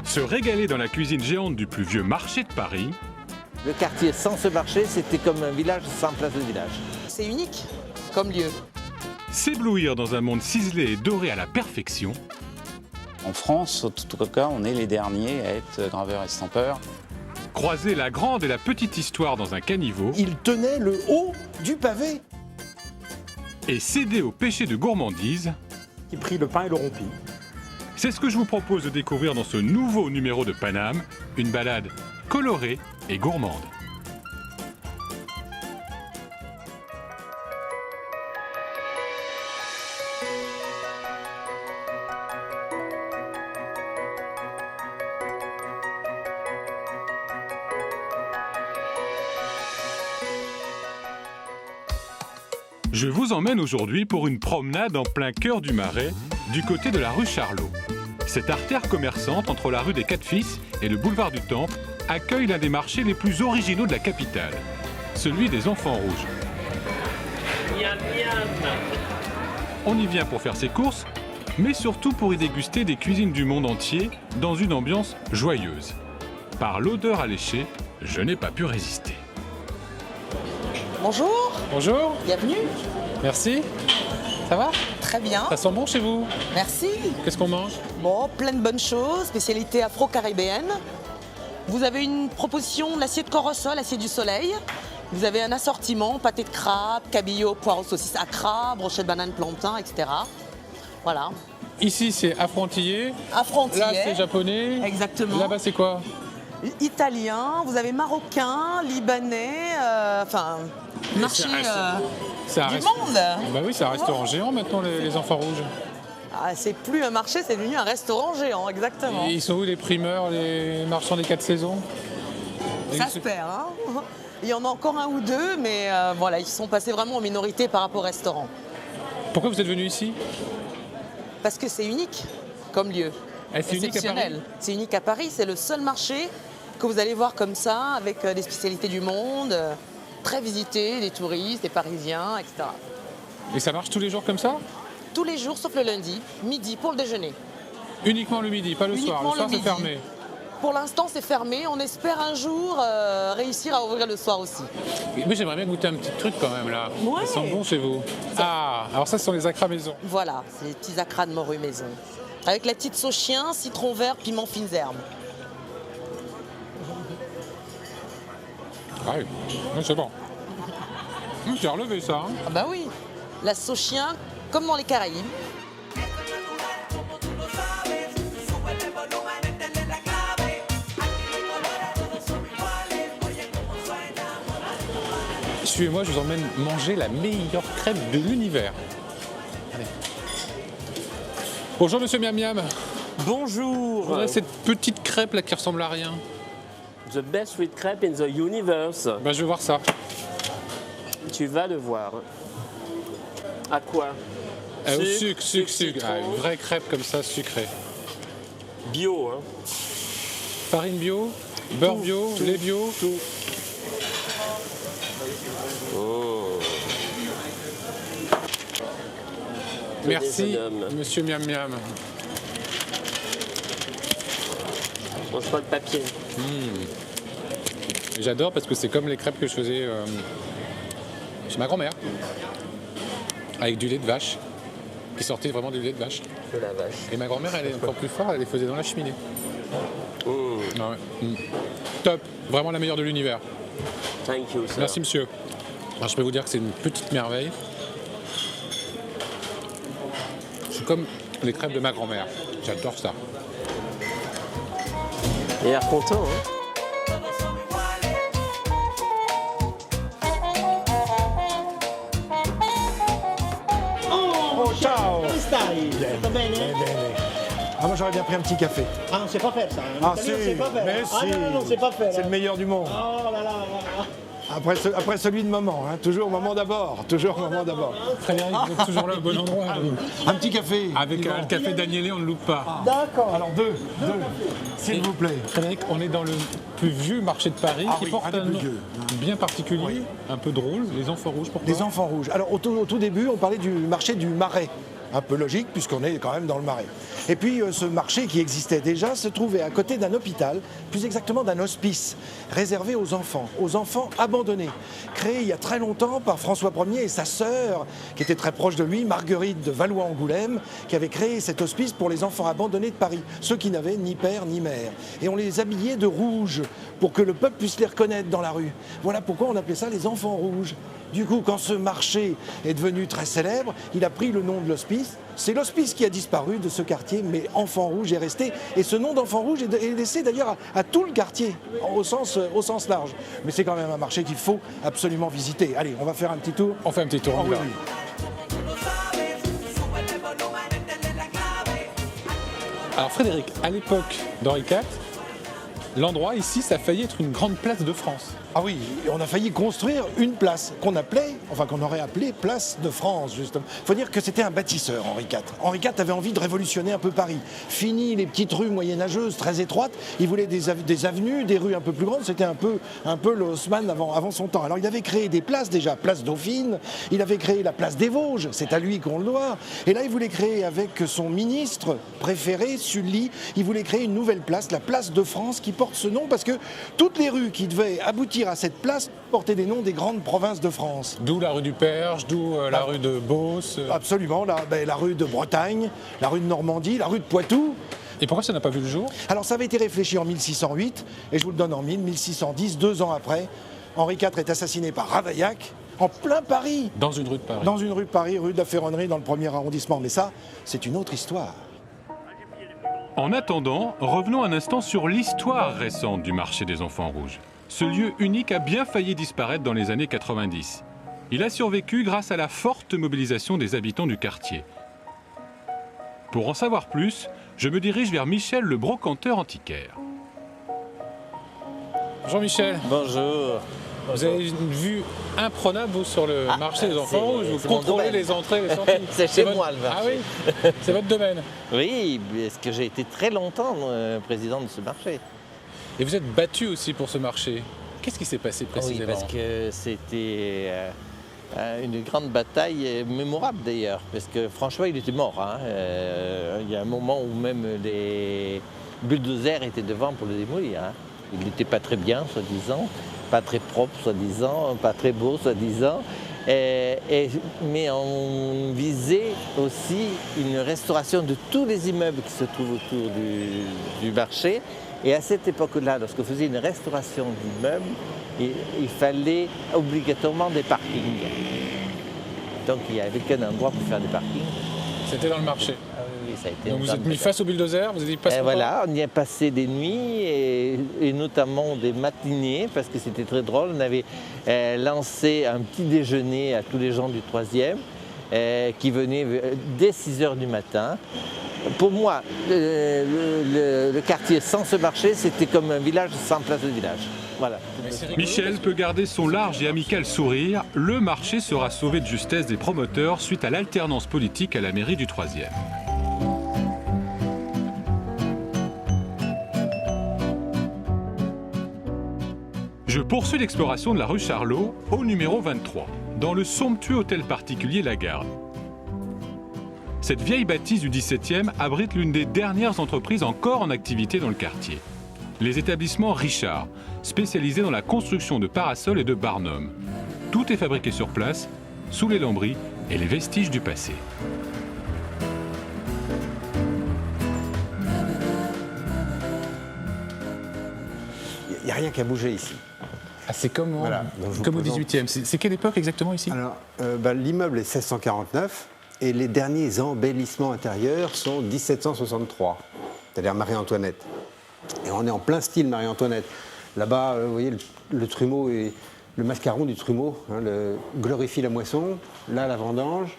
Se régaler dans la cuisine géante du plus vieux marché de Paris, Le quartier sans ce marché, c'était comme un village sans place de village. C'est unique comme lieu. s'éblouir dans un monde ciselé et doré à la perfection, En France, en tout cas, on est les derniers à être graveurs estampeurs. croiser la grande et la petite histoire dans un caniveau Il tenait le haut du pavé. et céder au péché de gourmandise, qui prit le pain et le rompit. c'est ce que je vous propose de découvrir dans ce nouveau numéro de Paname, une balade colorée et gourmande. Je vous emmène aujourd'hui pour une promenade en plein cœur du Marais, du côté de la rue Charlot. Cette artère commerçante entre la rue des Quatre-Fils et le boulevard du Temple accueille l'un des marchés les plus originaux de la capitale, celui des Enfants Rouges. On y vient pour faire ses courses, mais surtout pour y déguster des cuisines du monde entier dans une ambiance joyeuse. Par l'odeur alléchée, je n'ai pas pu résister. Bonjour, Bonjour, bienvenue. merci. Ça va? Très bien, Ça sent bon chez vous? merci. Qu'est-ce qu'on mange? Bon, plein de bonnes choses, spécialité afro-caribéenne. Vous avez une proposition d'assiette corosol, assiette du soleil. Vous avez un assortiment, pâté de crabe, cabillaud, poireaux, saucisses à crabe, brochette banane, plantain, etc. Voilà. Ici c'est affrontillé, Affrontier. là c'est japonais, Exactement. là-bas c'est quoi? Italien, vous avez marocain, libanais, marché C'est un du rest- monde. Bah oui, c'est un restaurant géant maintenant les Enfants Rouges. Ah, c'est plus un marché, c'est devenu un restaurant géant, exactement. Et ils sont où les primeurs, les marchands des 4 saisons? Ça se perd, hein. Il y en a encore un ou deux, mais voilà, ils sont passés vraiment en minorité par rapport au restaurant. Pourquoi vous êtes venu ici? Parce que c'est unique comme lieu. Eh, c'est unique à Exceptionnel. Paris? C'est unique à Paris, c'est le seul marché que vous allez voir comme ça, avec des spécialités du monde, très visité, des touristes, des Parisiens, etc. Et ça marche tous les jours comme ça? Tous les jours, sauf le lundi, midi pour le déjeuner. Uniquement le midi, pas le soir. Uniquement Le soir le c'est midi. fermé. Pour l'instant, c'est fermé. On espère un jour réussir à ouvrir le soir aussi. Mais j'aimerais bien goûter un petit truc quand même là. Ouais. Ça sent bon chez vous. Ah, alors ça ce sont les acras maison. Voilà, c'est les petits acras de morue maison. Avec la petite sauce chien, citron vert, piment fines herbes. Ah oui, ouais, c'est bon. C'est relevé ça. Hein. Ah bah oui, la sauce chien, comme dans les Caraïbes. Suivez-moi, je vous emmène manger la meilleure crêpe de l'univers. Allez. Bonjour Monsieur Miam Miam. Je Bonjour. voudrais cette petite crêpe là qui ressemble à rien. The best sweet crepe in the universe. Ben, je vais voir ça. Tu vas le voir. À quoi? Au sucre. Ah, citron. une vraie crêpe comme ça, sucrée. Bio, hein. Farine bio, beurre bio, lait bio. Tout. Merci bonhomme. Monsieur Miam Miam. Mange pas de papier. J'adore parce que c'est comme les crêpes que je faisais chez ma grand-mère. Avec du lait de vache. Qui sortait vraiment du lait de vache. De la vache. Et ma grand-mère, elle est encore plus forte, elle les faisait dans la cheminée. Ah ouais. Top, vraiment la meilleure de l'univers. Thank you, sir. Merci monsieur. Alors, je peux vous dire que c'est une petite merveille. C'est comme les crêpes de ma grand-mère. J'adore ça. Il a l'air content, hein. Oh, ciao. Come stai? Tutto bene? Bene. Ah, moi j'aurais bien pris un petit café. Ah, non, c'est pas faire ça. Ah Italien, si, c'est pas faire. mais Ah si. non, non, non, c'est pas faire. C'est le meilleur du monde. Oh là là là là. Après celui de maman, hein. Toujours maman d'abord. Toujours maman d'abord. Frédéric, vous êtes toujours là au bon endroit. Un petit café. Avec le café d'Agnelé, on ne loupe pas. D'accord. Alors deux, s'il vous plaît. Frédéric, on est dans le plus vieux marché de Paris Ah qui oui, porte un des un plus nom vieux. bien particulier, Oui. un peu drôle, les Enfants Rouges. Pourquoi? Les Enfants Rouges. Alors au tout début, on parlait du marché du Marais. Un peu logique puisqu'on est quand même dans le Marais. Et puis ce marché qui existait déjà se trouvait à côté d'un hôpital, plus exactement d'un hospice, réservé aux enfants abandonnés, créé il y a très longtemps par François Ier et sa sœur, qui était très proche de lui, Marguerite de Valois-Angoulême, qui avait créé cet hospice pour les enfants abandonnés de Paris, ceux qui n'avaient ni père ni mère. Et on les habillait de rouge pour que le peuple puisse les reconnaître dans la rue. Voilà pourquoi on appelait ça les enfants rouges. Du coup, quand ce marché est devenu très célèbre, il a pris le nom de l'hospice. C'est l'hospice qui a disparu de ce quartier, mais Enfant Rouge est resté. Et ce nom d'Enfant Rouge est laissé d'ailleurs à tout le quartier, au sens large. Mais c'est quand même un marché qu'il faut absolument visiter. Allez, on va faire un petit tour. On fait un petit tour. En on y va. revue. Alors Frédéric, à l'époque d'Henri IV, l'endroit ici, ça a failli être une grande place de France. Ah oui, on a failli construire une place qu'on aurait appelée Place de France, justement. Il faut dire que c'était un bâtisseur, Henri IV. Henri IV avait envie de révolutionner un peu Paris. Fini les petites rues moyenâgeuses, très étroites. Il voulait des avenues, des rues un peu plus grandes. C'était un peu le Haussmann avant son temps. Alors il avait créé des places déjà, Place Dauphine. Il avait créé la place des Vosges, c'est à lui qu'on le doit. Et là, il voulait créer avec son ministre préféré, Sully, il voulait créer une nouvelle place, la Place de France, qui porte ce nom parce que toutes les rues qui devaient aboutir à cette place portaient des noms des grandes provinces de France. D'où la rue du Perche, d'où la rue de Beauce. Absolument, la rue de Bretagne, la rue de Normandie, la rue de Poitou. Et pourquoi ça n'a pas vu le jour? Alors ça avait été réfléchi en 1608, et je vous le donne en 1610, 2 ans après. Henri IV est assassiné par Ravaillac, en plein Paris. Dans une rue de Paris. Dans une rue de Paris, rue de la Ferronnerie, dans le 1er arrondissement. Mais ça, c'est une autre histoire. En attendant, revenons un instant sur l'histoire récente du marché des Enfants Rouges. Ce lieu unique a bien failli disparaître dans les années 90. Il a survécu grâce à la forte mobilisation des habitants du quartier. Pour en savoir plus, je me dirige vers Michel le brocanteur antiquaire. Bonjour Michel. Bonjour. Vous avez une vue imprenable vous, sur le marché des Enfants Rouges. Vous c'est mon contrôlez domaine. les entrées et les sorties. C'est chez votre- moi, le marché. Ah oui, c'est votre domaine. Oui, parce que j'ai été très longtemps président de ce marché. Et vous êtes battu aussi pour ce marché. Qu'est-ce qui s'est passé Oui, précisément? parce que c'était une grande bataille, mémorable d'ailleurs, parce que François, il était mort. Hein. Il y a un moment où même les bulldozers étaient devant pour le démolir. Hein. Il n'était pas très bien, soi-disant, pas très propre, soi-disant, pas très beau, soi-disant. Mais on visait aussi une restauration de tous les immeubles qui se trouvent autour du marché. Et à cette époque-là, lorsqu'on faisait une restauration d'immeubles, il fallait obligatoirement des parkings. Donc il n'y avait qu'un endroit pour faire des parkings. C'était dans le marché. Ah oui, ça a été Donc une vous êtes grande mis bataille. face au bulldozer, vous avez dit passe. Et voilà, on y a passé des nuits et notamment des matinées parce que c'était très drôle. On avait lancé un petit déjeuner à tous les gens du 3e qui venaient dès 6 h du matin. Pour moi, le quartier sans ce marché, c'était comme un village sans place de village. Voilà. Michel peut garder son large et amical sourire. Le marché sera sauvé de justesse des promoteurs suite à l'alternance politique à la mairie du 3e. Je poursuis l'exploration de la rue Charlot au numéro 23, dans le somptueux hôtel particulier La Garde. Cette vieille bâtisse du 17e abrite l'une des dernières entreprises encore en activité dans le quartier. Les établissements Richard, spécialisés dans la construction de parasols et de barnums. Tout est fabriqué sur place, sous les lambris et les vestiges du passé. Il n'y a rien qu'à bouger ici. Ah, c'est comme, Voilà, donc je vous comme au présente. 18e. C'est quelle époque exactement ici? Alors, l'immeuble est 1649 et les derniers embellissements intérieurs sont 1763, c'est-à-dire Marie-Antoinette. Et on est en plein style Marie-Antoinette. Là-bas, vous voyez, le trumeau et le mascaron du trumeau glorifie la moisson. Là, la vendange.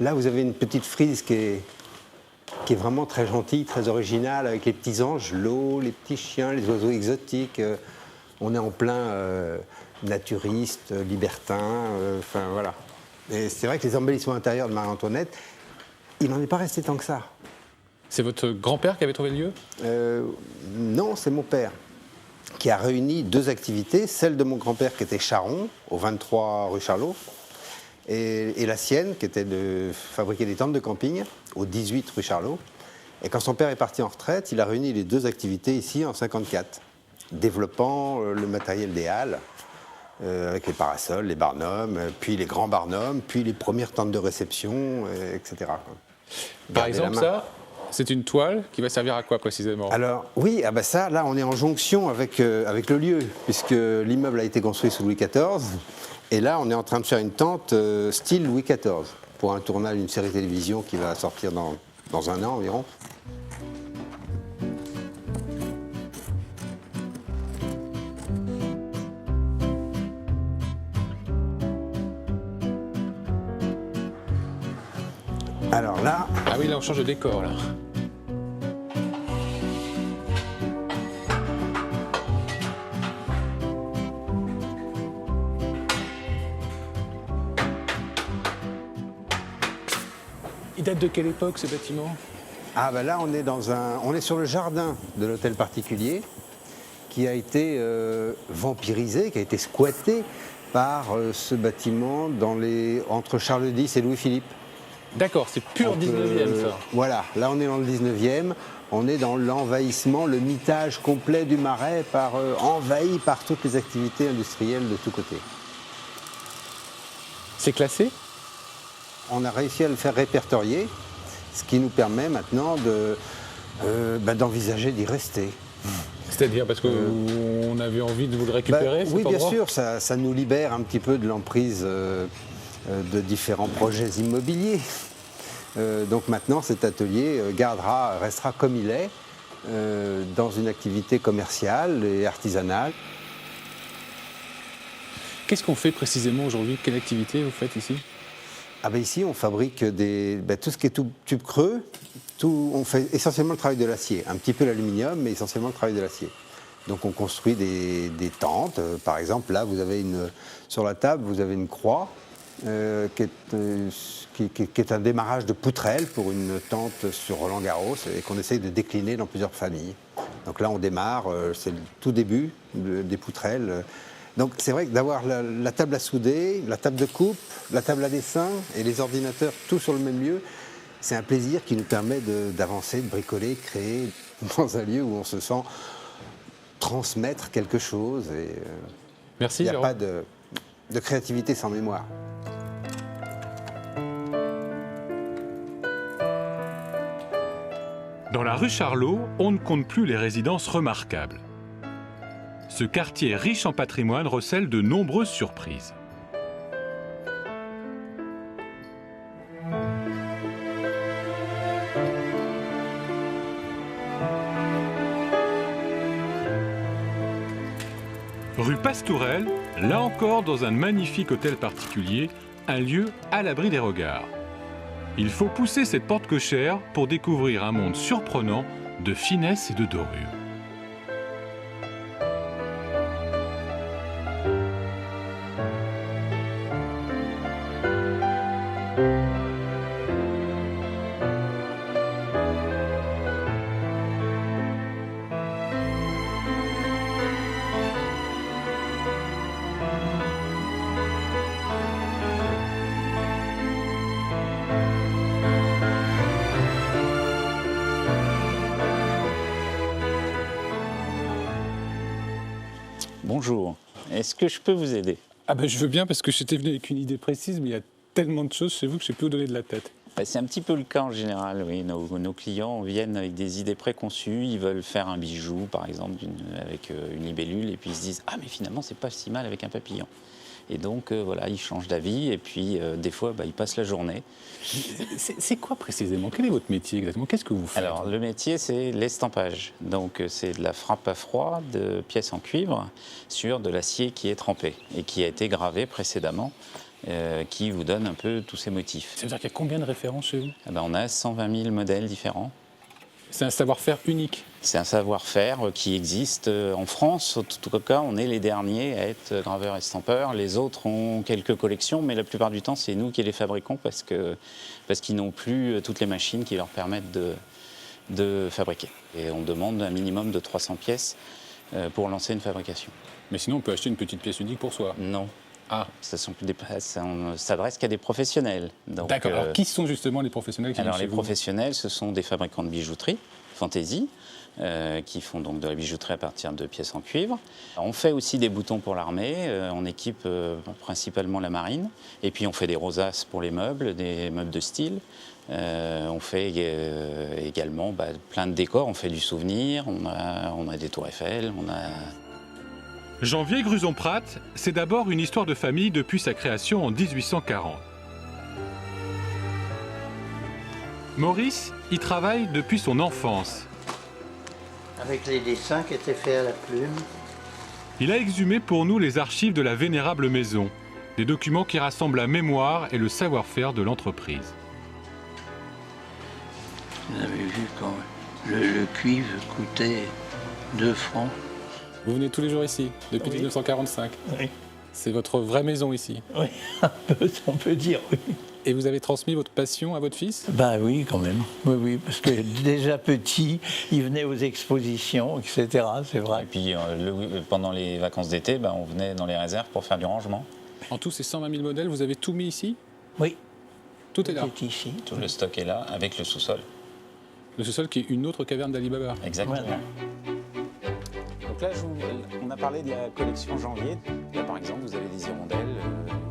Là, vous avez une petite frise qui est vraiment très gentille, très originale, avec les petits anges, l'eau, les petits chiens, les oiseaux exotiques. On est en plein naturiste, libertin, enfin voilà. Et c'est vrai que les embellissements intérieurs de Marie-Antoinette, il n'en est pas resté tant que ça. C'est votre grand-père qui avait trouvé le lieu? Non, c'est mon père qui a réuni deux activités, celle de mon grand-père qui était charron, au 23 rue Charlot, et la sienne, qui était de fabriquer des tentes de camping, au 18 rue Charlot. Et quand son père est parti en retraite, il a réuni les deux activités ici en 1954, développant le matériel des halles, avec les parasols, les barnums, puis les grands barnums, puis les premières tentes de réception, etc. Par Bah, exemple, ça, c'est une toile qui va servir à quoi précisément? Alors oui, ah bah ça, là on est en jonction avec le lieu, puisque l'immeuble a été construit sous Louis XIV, et là on est en train de faire une tente style Louis XIV, pour un tournage d'une série télévision qui va sortir dans un an environ. Alors là, Ah oui, là, on change de décor, là. Il date de quelle époque, ce bâtiment? ah bah là on est sur le jardin de l'hôtel particulier qui a été vampirisé, qui a été squatté par ce bâtiment entre Charles X et Louis-Philippe. D'accord, c'est pur Donc, 19e, ça. Voilà, là on est dans le 19e, on est dans l'envahissement, le mitage complet du Marais, envahi par toutes les activités industrielles de tous côtés. C'est classé? On a réussi à le faire répertorier, ce qui nous permet maintenant d'envisager d'y rester. C'est-à-dire parce qu'on avait envie de vous le récupérer, cet oui, bien endroit? sûr, ça nous libère un petit peu de l'emprise de différents projets immobiliers. Donc maintenant, cet atelier restera comme il est, dans une activité commerciale et artisanale. Qu'est-ce qu'on fait précisément aujourd'hui? Quelle activité vous faites ici? Ah ben ici, on fabrique tout ce qui est tube creux. On fait essentiellement le travail de l'acier, un petit peu l'aluminium, mais essentiellement le travail de l'acier. Donc on construit des tentes. Par exemple, là, sur la table, vous avez une croix qui est un démarrage de poutrelle pour une tente sur Roland-Garros et qu'on essaye de décliner dans plusieurs familles. Donc là, on démarre, c'est le tout début des poutrelles. Donc c'est vrai que d'avoir la table à souder, la table de coupe, la table à dessin et les ordinateurs tout sur le même lieu, c'est un plaisir qui nous permet d'avancer, de bricoler, de créer dans un lieu où on se sent transmettre quelque chose. Merci, Il n'y a Laurent. pas de créativité sans mémoire. Dans la rue Charlot, on ne compte plus les résidences remarquables. Ce quartier riche en patrimoine recèle de nombreuses surprises. Rue Pastourelle, là encore dans un magnifique hôtel particulier, un lieu à l'abri des regards. Il faut pousser cette porte cochère pour découvrir un monde surprenant de finesse et de dorure. Bonjour, est-ce que je peux vous aider? Ah ben je veux bien parce que j'étais venu avec une idée précise, mais il y a tellement de choses chez vous que je ne sais plus où donner de la tête. C'est un petit peu le cas en général, oui. Nos clients viennent avec des idées préconçues, ils veulent faire un bijou par exemple avec une libellule et puis ils se disent « Ah mais finalement c'est pas si mal avec un papillon ». Et donc voilà, ils changent d'avis et puis des fois ils passent la journée. C'est quoi précisément? Quel est votre métier exactement? Qu'est-ce que vous faites? Alors le métier c'est l'estampage, donc c'est de la frappe à froid de pièces en cuivre sur de l'acier qui est trempé et qui a été gravé précédemment. Qui vous donne un peu tous ces motifs. Ça veut dire qu'il y a combien de références chez vous? On a 120 000 modèles différents. C'est un savoir-faire unique. C'est un savoir-faire qui existe en France. En tout cas, on est les derniers à être graveurs et estampeurs. Les autres ont quelques collections, mais la plupart du temps, c'est nous qui les fabriquons parce qu'ils n'ont plus toutes les machines qui leur permettent de fabriquer. Et on demande un minimum de 300 pièces pour lancer une fabrication. Mais sinon, on peut acheter une petite pièce unique pour soi. Non. Ah. On s'adresse qu'à des professionnels. Donc, D'accord. Alors, qui sont justement les professionnels qui alors, viennent les chez vous? professionnels, ce sont des fabricants de bijouterie, fantaisie, qui font donc de la bijouterie à partir de pièces en cuivre. Alors, on fait aussi des boutons pour l'armée, on équipe principalement la marine, et puis on fait des rosaces pour les meubles, des meubles de style. On fait également plein de décors, on fait du souvenir, on a des tours Eiffel, on a... Janvier Gruson-Prat, c'est d'abord une histoire de famille depuis sa création en 1840. Maurice y travaille depuis son enfance. Avec les dessins qui étaient faits à la plume. Il a exhumé pour nous les archives de la vénérable maison, des documents qui rassemblent la mémoire et le savoir-faire de l'entreprise. Vous avez vu quand le cuivre coûtait 2 francs. Vous venez tous les jours ici, depuis 1945. Oui. C'est votre vraie maison ici. Oui, on peut dire, oui. Et vous avez transmis votre passion à votre fils? Ben oui, quand même. Oui, oui, parce que déjà petit, il venait aux expositions, etc. C'est vrai. Et puis pendant les vacances d'été, on venait dans les réserves pour faire du rangement. En tout, ces 120 000 modèles, vous avez tout mis ici? Oui. Tout est là. C'est ici. Tout le stock est là, avec le sous-sol. Le sous-sol qui est une autre caverne d'Ali Baba. Exactement. Voilà. Donc là, on a parlé de la collection Janvier. Là, par exemple, vous avez des hirondelles,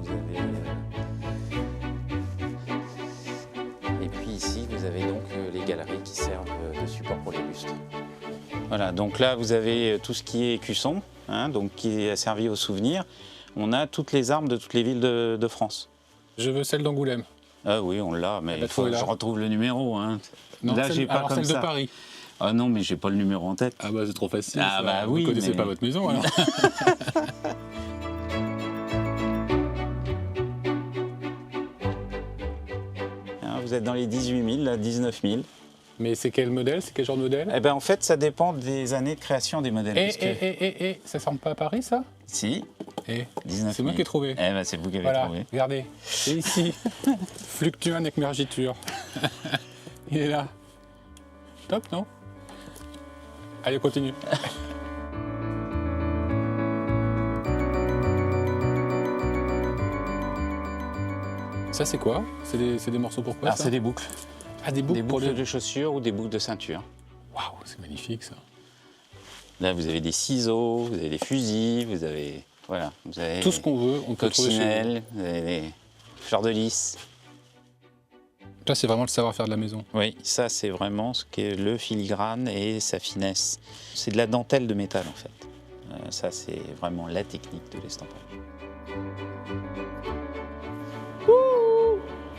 vous avez... Et puis ici, vous avez donc les galeries qui servent de support pour les bustes. Voilà, donc là, vous avez tout ce qui est écusson, donc qui a servi aux souvenirs. On a toutes les armes de toutes les villes de France. Je veux celle d'Angoulême. Ah oui, on l'a, mais il faut que je retrouve le numéro. Non, là, j'ai pas alors comme celle ça. de Paris. Ah non, mais j'ai pas le numéro en tête. Ah bah c'est trop facile. Ah ça. bah Vous oui, connaissez mais- pas votre maison alors. Vous êtes dans les 18 000, là, 19 000. Mais c'est quel modèle? C'est quel genre de modèle? Eh ben, en fait, ça dépend des années de création des modèles. Ça ressemble pas à Paris ça? Si, Eh, 19 c'est moi 000. qui ai trouvé. Eh ben, c'est vous qui avez Voilà, trouvé. regardez. Et ici, Fluctuan avec mergiture. Il est là. Top, non? Allez, continue. Ça, c'est quoi? C'est des morceaux pour quoi? Alors, ça c'est des boucles. Ah, des boucles, Des pour boucles les... de chaussures ou des boucles de ceinture. Waouh, c'est magnifique ça. Là, vous avez des ciseaux, vous avez des fusils, vous avez... Voilà, vous avez Tout ce qu'on veut, on peut trouver chez vous. coccinelles, vous avez des fleurs de lys. Là, c'est vraiment le savoir-faire de la maison. Oui, ça, c'est vraiment ce qu'est le filigrane et sa finesse. C'est de la dentelle de métal, en fait. Ça, c'est vraiment la technique de l'estampage.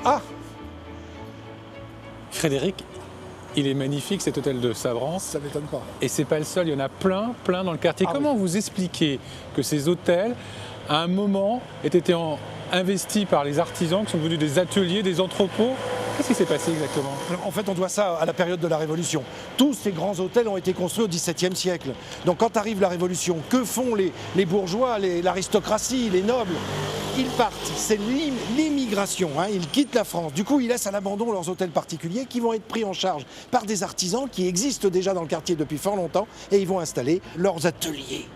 Ah, Frédéric, il est magnifique cet hôtel de Sabrance. ça m'étonne pas. Et c'est pas le seul, il y en a plein dans le quartier. Ah Comment vous expliquez que ces hôtels, à un moment, aient été investis par les artisans qui sont devenus des ateliers, des entrepôts? Qu'est-ce qui s'est passé exactement? Alors, en fait, on doit ça à la période de la Révolution. Tous ces grands hôtels ont été construits au XVIIe siècle. Donc quand arrive la Révolution, que font les bourgeois, l'aristocratie, les nobles? Ils partent, c'est l'immigration, ils quittent la France. Du coup, ils laissent à l'abandon leurs hôtels particuliers qui vont être pris en charge par des artisans qui existent déjà dans le quartier depuis fort longtemps et ils vont installer leurs ateliers.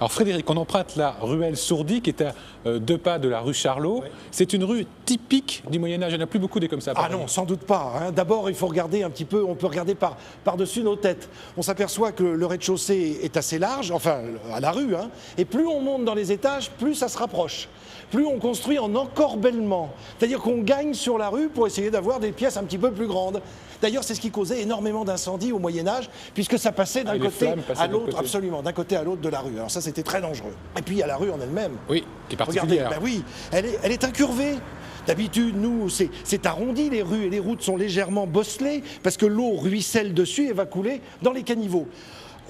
Alors Frédéric, on emprunte la ruelle Sourdy qui est à 2 pas de la rue Charlot. C'est une rue typique du Moyen-Âge, il n'y en a plus beaucoup des comme ça. Ah non, sans doute pas. D'abord, il faut regarder un petit peu, on peut regarder par-dessus nos têtes. On s'aperçoit que le rez-de-chaussée est assez large, enfin à la rue, et plus on monte dans les étages, plus ça se rapproche. Plus on construit en encorbellement. C'est-à-dire qu'on gagne sur la rue pour essayer d'avoir des pièces un petit peu plus grandes. D'ailleurs, c'est ce qui causait énormément d'incendies au Moyen-Âge, puisque ça passait d'un les côté flammes passaient à de l'autre l'autre, côté. absolument, d'un côté à l'autre de la rue. Alors ça, c'était très dangereux. Et puis, il y a la rue en elle-même. Oui, qui est Regardez, particulière. ben oui, elle est incurvée. D'habitude, nous, c'est arrondi, les rues et les routes sont légèrement bosselées, parce que l'eau ruisselle dessus et va couler dans les caniveaux.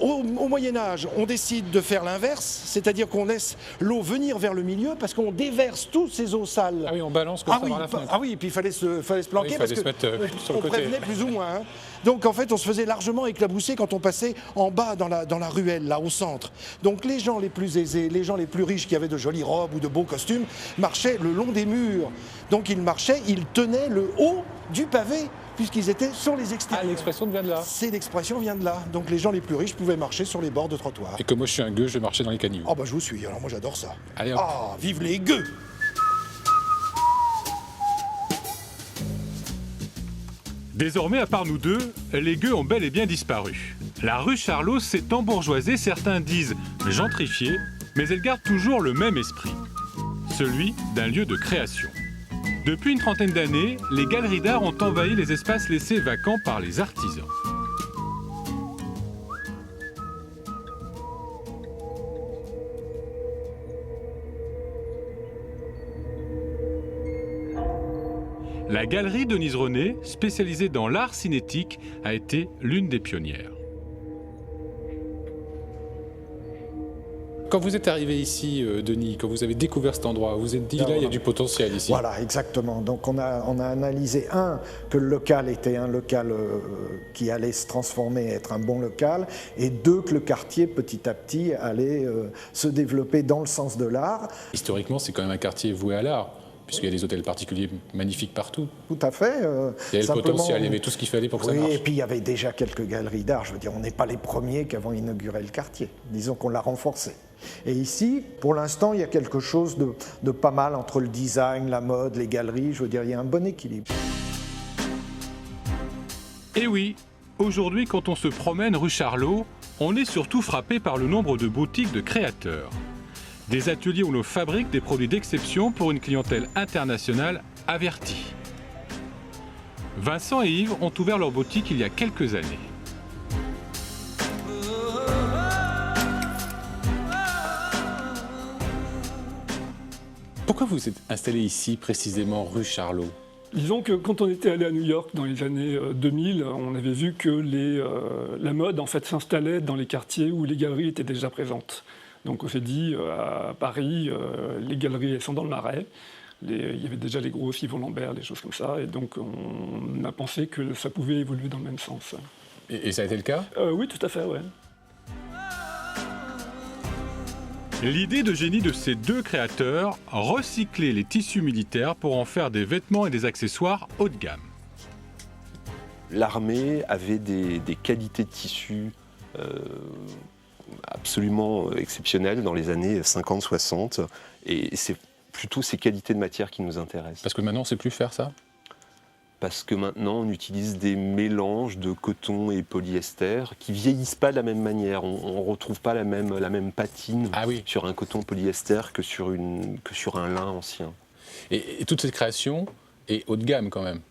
Au Moyen-Âge, on décide de faire l'inverse, c'est-à-dire qu'on laisse l'eau venir vers le milieu, parce qu'on déverse toutes ces eaux sales. Ah oui, on balance comme ça par la fenêtre. Et puis il fallait se planquer Oui, il parce fallait que se mettre, sur le on côté. prévenait plus ou moins. Donc en fait, on se faisait largement éclabousser quand on passait en bas dans la ruelle, là au centre. Donc les gens les plus aisés, les gens les plus riches qui avaient de jolies robes ou de beaux costumes, marchaient le long des murs. Donc ils marchaient, ils tenaient le haut du pavé puisqu'ils étaient sur les Ah, extérieurs. l'expression vient de là. L'expression vient de là. Donc les gens les plus riches pouvaient marcher sur les bords de trottoirs. Et comme moi je suis un gueux, je vais marcher dans les caniveaux. Oh bah je vous suis, alors moi j'adore ça. Allez, hop. Ah, vive les gueux! Désormais, à part nous deux, les gueux ont bel et bien disparu. La rue Charlot s'est embourgeoisée, certains disent gentrifiée, mais elle garde toujours le même esprit, celui d'un lieu de création. Depuis une trentaine d'années, les galeries d'art ont envahi les espaces laissés vacants par les artisans. La galerie Denise René, spécialisée dans l'art cinétique, a été l'une des pionnières. Quand vous êtes arrivé ici, Denis, quand vous avez découvert cet endroit, vous vous êtes dit là, il y a du potentiel ici. Voilà, exactement. Donc on a analysé, que le local était un local qui allait se transformer, être un bon local, et deux, que le quartier, petit à petit, allait se développer dans le sens de l'art. Historiquement, c'est quand même un quartier voué à l'art, puisqu'il y a des hôtels particuliers magnifiques partout. Tout à fait. Il y avait le potentiel, il y avait tout ce qu'il fallait pour que ça marche. Oui, et puis il y avait déjà quelques galeries d'art. Je veux dire, on n'est pas les premiers qui avons inauguré le quartier. Disons qu'on l'a renforcé. Et ici, pour l'instant, il y a quelque chose de pas mal entre le design, la mode, les galeries. Je veux dire, il y a un bon équilibre. Et oui, aujourd'hui, quand on se promène rue Charlot, on est surtout frappé par le nombre de boutiques de créateurs. Des ateliers où l'on fabrique des produits d'exception pour une clientèle internationale avertie. Vincent et Yves ont ouvert leur boutique il y a quelques années. Pourquoi vous êtes installé ici, précisément rue Charlot? Disons que quand on était allé à New York dans les années 2000, on avait vu que la mode en fait s'installait dans les quartiers où les galeries étaient déjà présentes. Donc on s'est dit, à Paris, les galeries elles sont dans le Marais. Il y avait déjà les grosses Yvon Lambert, des choses comme ça. Et donc on a pensé que ça pouvait évoluer dans le même sens. Et ça a été le cas? Oui, tout à fait, ouais. L'idée de génie de ces deux créateurs, recycler les tissus militaires pour en faire des vêtements et des accessoires haut de gamme. L'armée avait des qualités de tissu absolument exceptionnelles dans les années 50-60 et c'est plutôt ces qualités de matière qui nous intéressent. Parce que maintenant on ne sait plus faire ça? Parce que maintenant on utilise des mélanges de coton et polyester qui vieillissent pas de la même manière. On ne retrouve pas la même patine sur un coton polyester que sur un lin ancien. Et toute cette création est haut de gamme quand même?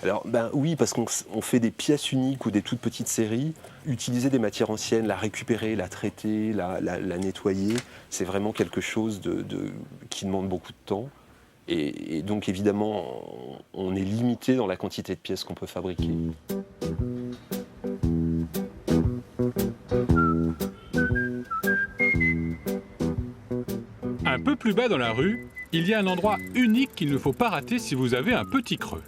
Alors oui, parce qu'on fait des pièces uniques ou des toutes petites séries. Utiliser des matières anciennes, la récupérer, la traiter, la nettoyer, c'est vraiment quelque chose qui demande beaucoup de temps. Et donc évidemment, on est limité dans la quantité de pièces qu'on peut fabriquer. Un peu plus bas dans la rue, il y a un endroit unique qu'il ne faut pas rater si vous avez un petit creux.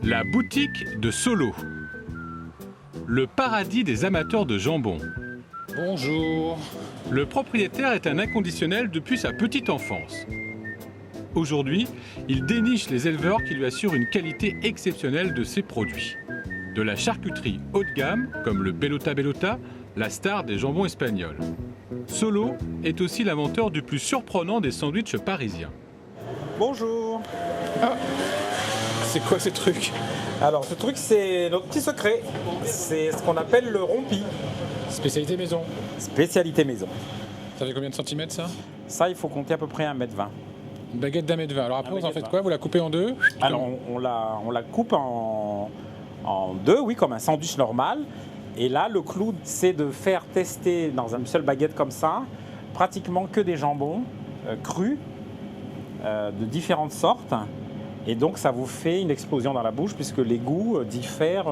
La boutique de Solo. Le paradis des amateurs de jambon. Bonjour. Le propriétaire est un inconditionnel depuis sa petite enfance. Aujourd'hui, il déniche les éleveurs qui lui assurent une qualité exceptionnelle de ses produits. De la charcuterie haut de gamme, comme le Bellota Bellota, la star des jambons espagnols. Solo est aussi l'inventeur du plus surprenant des sandwichs parisiens. Bonjour. C'est quoi ces trucs? Alors ce truc c'est notre petit secret. C'est ce qu'on appelle le rompi. Spécialité maison. Spécialité maison. Ça fait combien de centimètres ça? Ça il faut compter à peu près 1,20 m. Une baguette d'1,20 m. Alors après vous en faites quoi? Vous la coupez en deux? Alors on la coupe en deux, oui, comme un sandwich normal. Et là le clou c'est de faire tester dans une seule baguette comme ça pratiquement que des jambons crus de différentes sortes. Et donc ça vous fait une explosion dans la bouche puisque les goûts diffèrent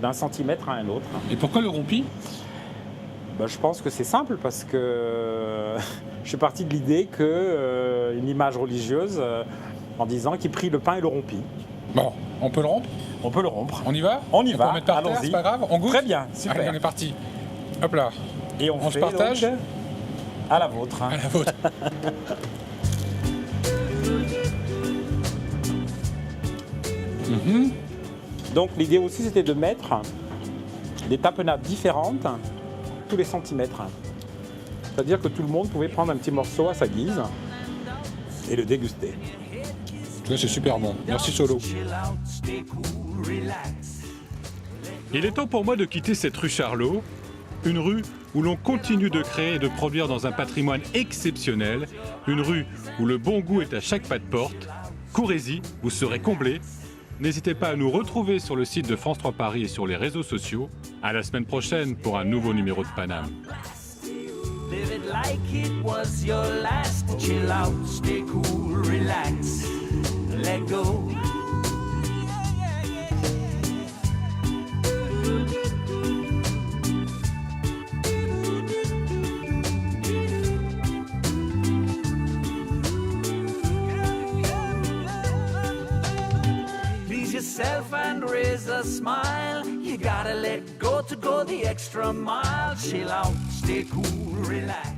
d'un centimètre à un autre. Et pourquoi le rompi? Je pense que c'est simple parce que je suis parti de l'idée qu'une image religieuse en disant qu'il prit le pain et le rompit. Bon, on peut le rompre? On peut le rompre. On y va? On y va, on peut mettre par terre, c'est pas grave? On goûte? Très bien, super. Allez, on est parti. Hop là. Et on se partage donc, à la vôtre. À la vôtre. Donc l'idée aussi c'était de mettre des tapenades différentes tous les centimètres. C'est-à-dire que tout le monde pouvait prendre un petit morceau à sa guise et le déguster. Tu vois, c'est super bon. Merci Solo. Il est temps pour moi de quitter cette rue Charlot, une rue où l'on continue de créer et de produire dans un patrimoine exceptionnel, une rue où le bon goût est à chaque pas de porte. Courez-y, vous serez comblés. N'hésitez pas à nous retrouver sur le site de France 3 Paris et sur les réseaux sociaux. À la semaine prochaine pour un nouveau numéro de Paname. Live it like it was your last. Chill out, stay cool, relax, let go. Please yourself and raise a smile. You gotta let go to go the extra mile. Chill out, stay cool, relax.